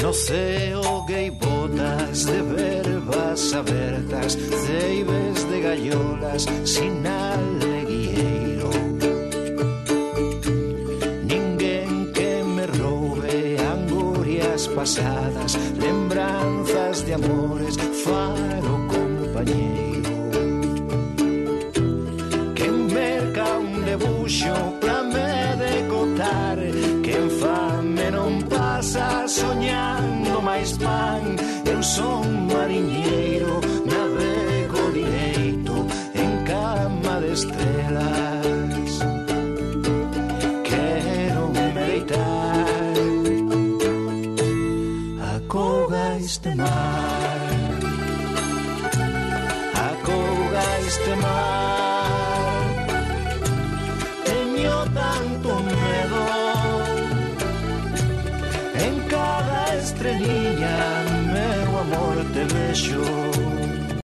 No ceo gaivotas de verbas abertas, ceibes de gaiolas, sinal de guieiro. Ninguén que me roube angurias pasadas, lembranzas de amores, faro compañeiro. Que merca un debuxo pra me decotar, que en fame non pasa soñando máis pan. Eu son mariñeiro, navego direito en cama de estrelas. Quero me deitar, acouga este mar, acouga este mar. Teño tanto medo, en cada estrelilla meu amor te vexo.